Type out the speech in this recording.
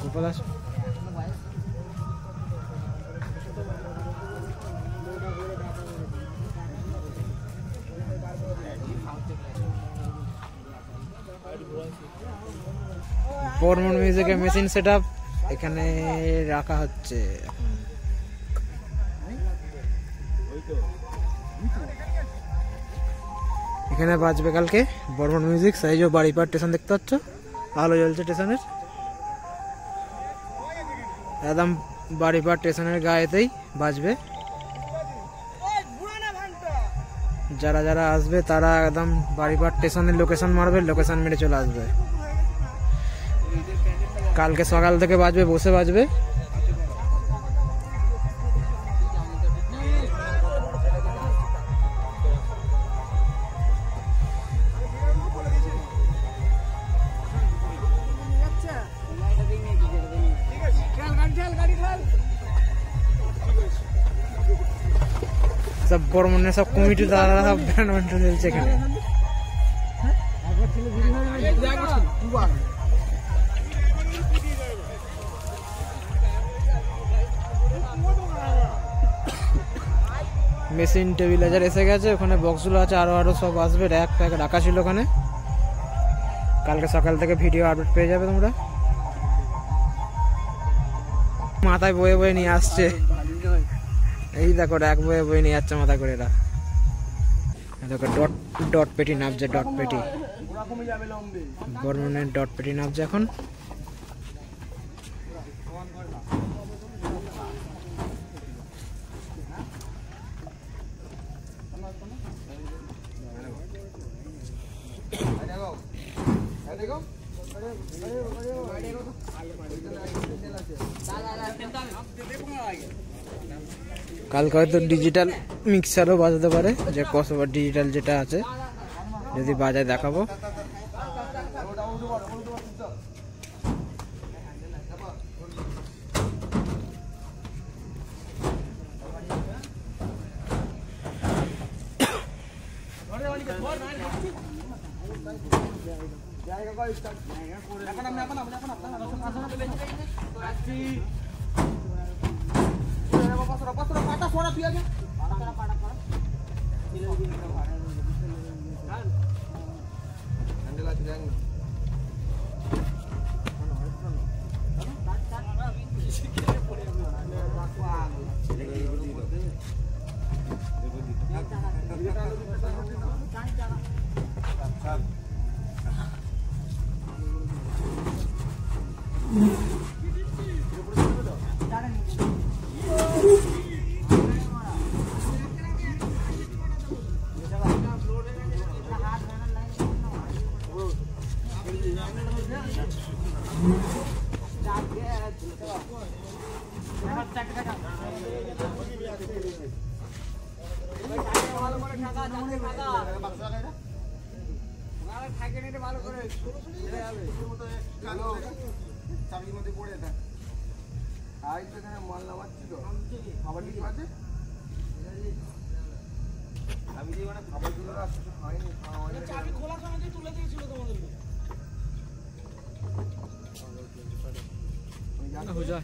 গোপাল আস বর্মন মিউজিকের machine setup এখানে রাখা হচ্ছে। এখানে বাজবে কালকে বর্মন মিউজিক। সাইজও বাড়িপাড় স্টেশন দেখতে পাচ্ছ, আলো জ্বলছে স্টেশনের, একদম বাড়িপাড় স্টেশনের গায়েতেই বাজবে। যারা যারা আসবে তারা একদম বাড়িপাড় স্টেশনের লোকেশন মারবে, লোকেশন মেরে চলে আসবে। কালকে সকাল থেকে বাজবে, বসে বাজবে। সব বর্মনে সব কমিটি দ্বারা সব ব্যান্ড ব্যান্ড চলছে এখানে। মেশিন টেবিলাইজার এসে গেছে, ওখানে বক্সগুলো আছে, আরো সব আসবে। র্যাক প্যাক রাখা ছিল ওখানে। কালকে সকাল থেকে ভিডিও আপডেট পেয়ে যাবে তোমরা। মাথায় বয়ে বয়ে নিয়ে আসছে, এই দেখো র্যাক বয়ে বয়ে নিয়ে যাচ্ছে মাথা করে। এরা দেখো ডট পেটি নামছে, ডট পেটি বর্মনের ডট পেটি নামছে এখন। কালকে হয়তো ডিজিটাল মিক্সারও বাজাতে পারে, যে কসবা ডিজিটাল যেটা আছে, যদি বাজায় দেখাবো। हो जाए